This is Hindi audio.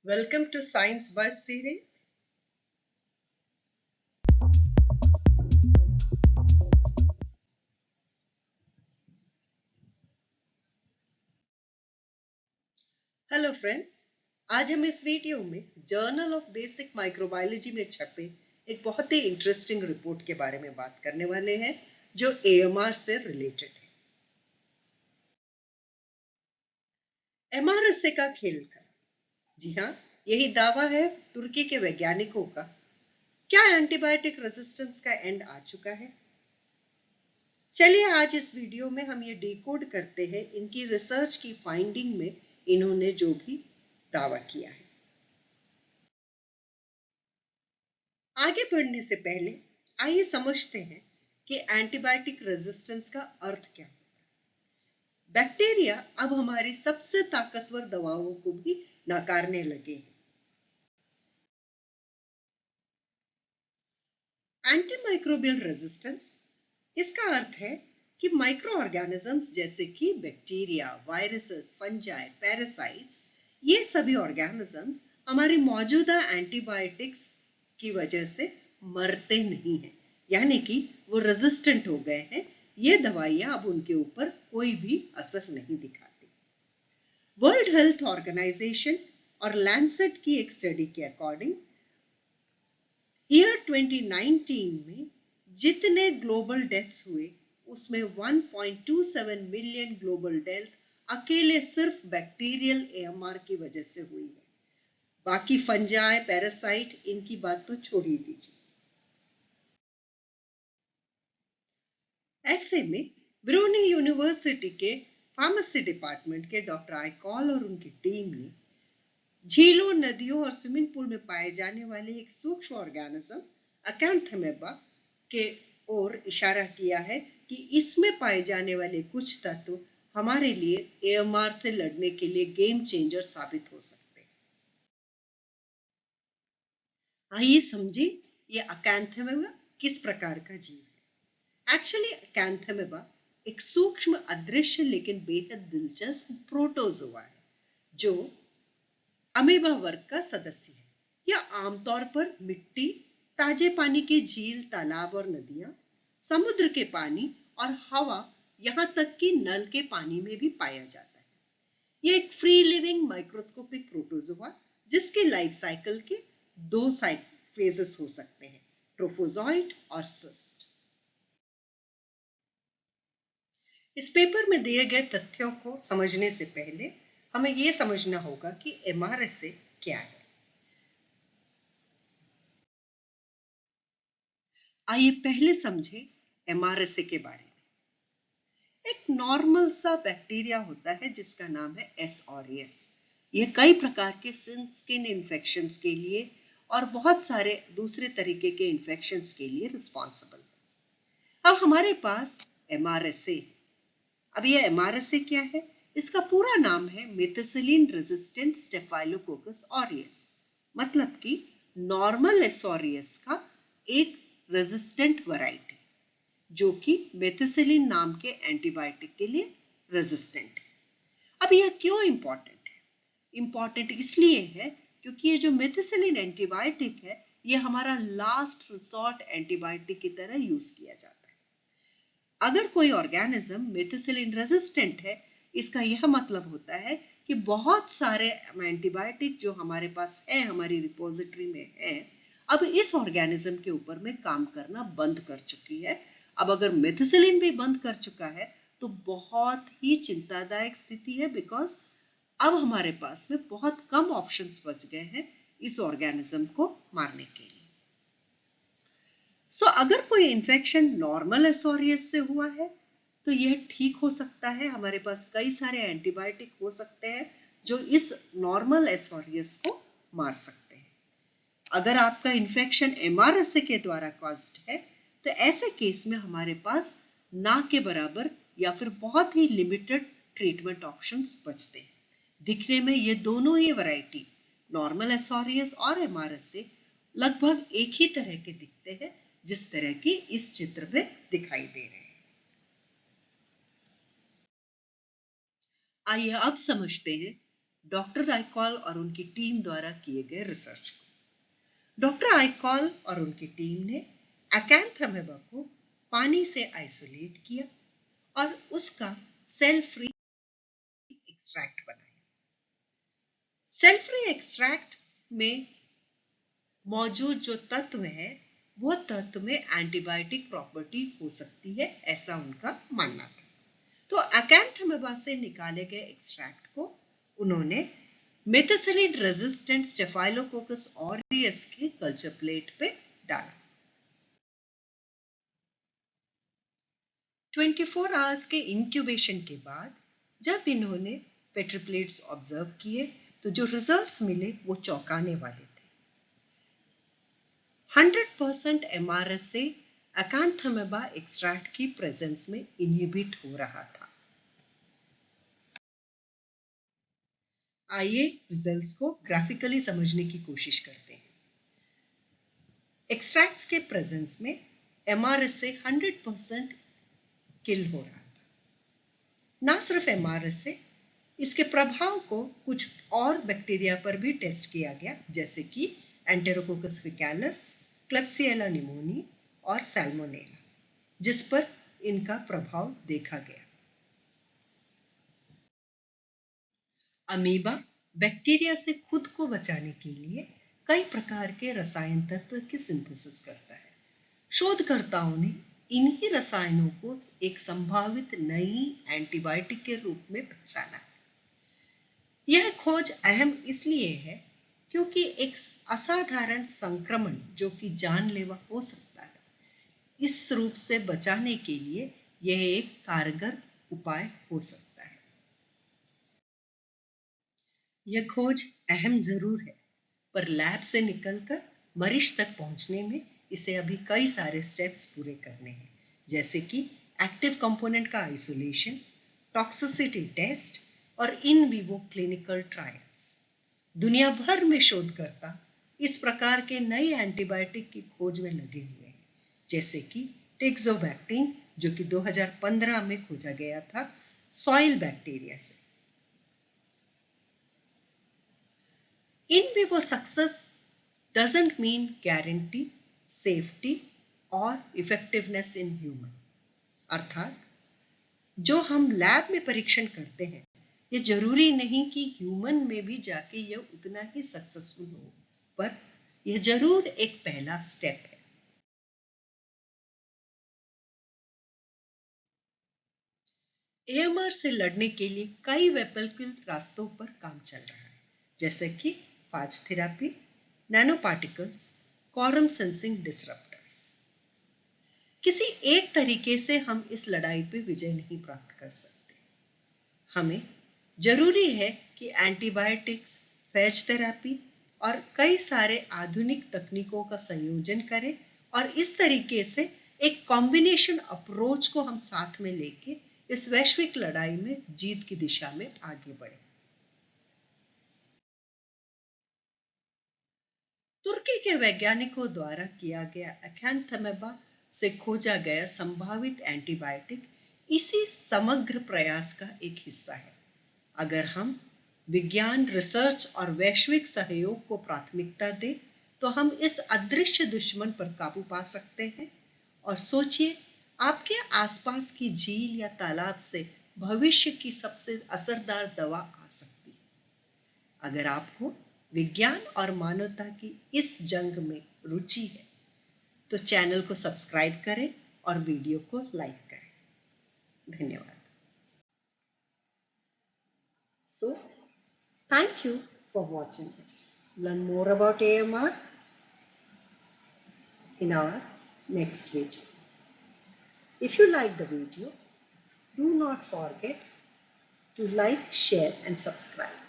Welcome to Science Buzz series. Hello friends, आज हम इस वीडियो में जर्नल ऑफ बेसिक माइक्रोबायोलॉजी में छपे एक बहुत ही इंटरेस्टिंग रिपोर्ट के बारे में बात करने वाले हैं जो एएमआर से रिलेटेड है। एमआरएसए का खेल था। जी हाँ, यही दावा है तुर्की के वैज्ञानिकों का। क्या एंटीबायोटिक रेजिस्टेंस का एंड आ चुका है? चलिए आज इस वीडियो में हम ये डिकोड करते हैं इनकी रिसर्च की फाइंडिंग में इन्होंने जो भी दावा किया है। आगे बढ़ने से पहले आइए समझते हैं कि एंटीबायोटिक रेजिस्टेंस का अर्थ क्या है। बैक्टीरिया अब हमारी सबसे ताकतवर दवाओं को भी नकारने लगे हैं। एंटीमाइक्रोबियल रेजिस्टेंस, इसका अर्थ है कि माइक्रो ऑर्गेनिजम्स जैसे कि बैक्टीरिया, वायरसेस, फंजाई, पैरासाइट्स, ये सभी ऑर्गेनिजम्स हमारी मौजूदा एंटीबायोटिक्स की वजह से मरते नहीं हैं, यानी कि वो रेजिस्टेंट हो गए हैं। ये दवाइयां अब उनके ऊपर कोई भी असर नहीं दिखाती। वर्ल्ड हेल्थ ऑर्गेनाइजेशन और लैंसेट की एक स्टडी के अकॉर्डिंग ईयर 2019 में जितने ग्लोबल डेथ्स हुए उसमें 1.27 मिलियन ग्लोबल डेथ अकेले सिर्फ बैक्टीरियल एएमआर की वजह से हुई है। बाकी फंजाई, पैरासाइट, इनकी बात तो छोड़ ही दीजिए। ऐसे में ब्रूनी यूनिवर्सिटी के फार्मेसी डिपार्टमेंट के डॉक्टर आइकॉल और उनकी टीम ने झीलों, नदियों और स्विमिंग पूल में पाए जाने वाले एक सूक्ष्म ऑर्गेनिज्म अकैंथामेबा के ओर इशारा किया है कि इसमें पाए जाने वाले कुछ तत्व हमारे लिए एएमआर से लड़ने के लिए गेम चेंजर साबित हो सकते हैं। आइए समझे ये अकैंथामेबा किस प्रकार का जीव है। एक्चुअली अकैंथामेबा एक सूक्ष्म, अदृश्य लेकिन बेहद दिलचस्प प्रोटोजोआ है जो अमीबा वर्ग का सदस्य है। यह आमतौर पर मिट्टी, ताजे पानी के झील, तालाब और नदियां, समुद्र के पानी और हवा, यहां तक कि नल के पानी में भी पाया जाता है। यह एक फ्री लिविंग माइक्रोस्कोपिक प्रोटोजोआ जिसके लाइफ साइकिल के दो फेजेस हो सकते हैं, ट्रोफोजोइट और सिस्ट। इस पेपर में दिए गए तथ्यों को समझने से पहले हमें यह समझना होगा कि एमआरएसए क्या है। आइए पहले समझे एमआरएसए के बारे में। एक नॉर्मल सा बैक्टीरिया होता है जिसका नाम है एस ऑरियस। यह कई प्रकार के स्किन इन्फेक्शंस के लिए और बहुत सारे दूसरे तरीके के इन्फेक्शंस के लिए रिस्पॉन्सिबल है। अब हमारे पास एमआरएसए। अब यह एमआरएसए क्या है? इसका पूरा नाम है मेथिसिलिन रेजिस्टेंट स्टेफाइलोकोकस ऑरियस, मतलब कि नॉर्मल एस ऑरियस का एक रेजिस्टेंट वैरायटी जो कि मेथिसिलिन नाम के एंटीबायोटिक के लिए रेजिस्टेंट है। अब यह क्यों इंपॉर्टेंट है? इंपॉर्टेंट इसलिए है क्योंकि ये जो मेथिसिलिन एंटीबायोटिक है ये हमारा लास्ट रिसोर्ट एंटीबायोटिक की तरह यूज किया जाता है। अगर कोई ऑर्गेनिज्म मेथिसिलिन रेजिस्टेंट है, इसका यह मतलब होता है कि बहुत सारे एंटीबायोटिक जो हमारे पास है, हमारी रिपोजिटरी में है, अब इस ऑर्गेनिज्म के ऊपर में काम करना बंद कर चुकी है। अब अगर मेथिसिलिन भी बंद कर चुका है तो बहुत ही चिंतादायक स्थिति है, बिकॉज अब हमारे पास में बहुत कम ऑप्शंस बच गए हैं इस ऑर्गेनिज्म को मारने के लिए। अगर कोई इन्फेक्शन नॉर्मल एसोरियस से हुआ है तो यह ठीक हो सकता है। हमारे पास कई सारे एंटीबायोटिक हो सकते हैं जो इस नॉर्मल एसोरियस को मार सकते हैं। अगर आपका इन्फेक्शन एमआरएसए के द्वारा कॉज्ड है तो ऐसे केस में हमारे पास ना के बराबर या फिर बहुत ही लिमिटेड ट्रीटमेंट ऑप्शंस बचते हैं। दिखने में ये दोनों ही वैरायटी, नॉर्मल एसोरियस और एमआरएसए, लगभग एक ही तरह के दिखते हैं जिस तरह की इस चित्र में दिखाई दे रहे हैं। आइए अब समझते हैं डॉक्टर आइकॉल और उनकी टीम द्वारा किए गए रिसर्च को। डॉक्टर आइकॉल और उनकी टीम ने अकैंथ अमेबा को पानी से आइसोलेट किया और उसका सेल फ्री एक्सट्रैक्ट बनाया। सेल फ्री एक्सट्रैक्ट में मौजूद जो तत्व है वो तत्व में एंटीबायोटिक प्रॉपर्टी हो सकती है, ऐसा उनका मानना था। तो अकैंथ अमेबा से निकाले गए एक्सट्रैक्ट को उन्होंने मेथिसिलिन रेजिस्टेंट स्टेफाइलोकोकस ऑरियस के कल्चर प्लेट पे डाला। 24 आवर्स के इंक्यूबेशन के बाद जब इन्होंने पेट्री प्लेट्स ऑब्जर्व किए तो जो रिजल्ट्स मिले वो चौंकाने वाले थे। 100% MRSA अकैंथ अमेबा एक्सट्रैक्ट की प्रेजेंस में इनहिबिट हो रहा था। आइए रिजल्ट्स को ग्राफिकली समझने की कोशिश करते हैं। एक्सट्रैक्ट्स के प्रेजेंस में MRSA 100% किल हो रहा था। ना सिर्फ MRSA, इसके प्रभाव को कुछ और बैक्टीरिया पर भी टेस्ट किया गया, जैसे कि एंटेरोकोकस फेकालिस, क्लेब्सिएला निमोनी और सैल्मोनेला, जिस पर इनका प्रभाव देखा गया। अमीबा बैक्टीरिया से खुद को बचाने के लिए कई प्रकार के रसायन तत्व की सिंथेसिस करता है। शोधकर्ताओं ने इन्हीं रसायनों को एक संभावित नई एंटीबायोटिक के रूप में पहचाना। यह खोज अहम इसलिए है क्योंकि एक असाधारण संक्रमण जो कि जानलेवा हो सकता है, इस रूप से बचाने के लिए यह एक कारगर उपाय हो सकता है। यह खोज अहम जरूर है, पर लैब से निकलकर मरीज तक पहुंचने में इसे अभी कई सारे स्टेप्स पूरे करने हैं, जैसे कि एक्टिव कंपोनेंट का आइसोलेशन, टॉक्सिसिटी टेस्ट और इन विवो क्लिनिकल ट्रायल्स। दुनिया भर में शोधकर्ता इस प्रकार के नए एंटीबायोटिक की खोज में लगे हुए हैं, जैसे कि टेक्सोबैक्टीन जो कि 2015 में खोजा गया था सॉइल बैक्टीरिया से। In vivo success doesn't mean guarantee safety or effectiveness in human। अर्थात जो हम लैब में परीक्षण करते हैं ये जरूरी नहीं कि ह्यूमन में भी जाके यह उतना ही सक्सेसफुल हो, पर यह जरूर एक पहला स्टेप है। AMR से लड़ने के लिए कई वैकल्पिक रास्तों पर काम चल रहा है, जैसे कि phage therapy, nano particles, quorum sensing disruptors. किसी एक तरीके से हम इस लड़ाई पे विजय नहीं प्राप्त कर सकते। हमें जरूरी है कि एंटीबायोटिक्स, फेज थेरेपी और कई सारे आधुनिक तकनीकों का संयोजन करें और इस तरीके से एक कॉम्बिनेशन अप्रोच को हम साथ में लेके इस वैश्विक लड़ाई में जीत की दिशा में आगे बढ़े। तुर्की के वैज्ञानिकों द्वारा किया गया अकैंथ अमेबा से खोजा गया संभावित एंटीबायोटिक इसी समग्र प्रयास का एक हिस्सा है। अगर हम विज्ञान, रिसर्च और वैश्विक सहयोग को प्राथमिकता दें तो हम इस अदृश्य दुश्मन पर काबू पा सकते हैं। और सोचिए, आपके आसपास की झील या तालाब से भविष्य की सबसे असरदार दवा आ सकती है। अगर आपको विज्ञान और मानवता की इस जंग में रुचि है तो चैनल को सब्सक्राइब करें और वीडियो को लाइक करें। धन्यवाद। So, thank you for watching this. Learn more about AMR in our next video. If you like the video, do not forget to like, share and subscribe.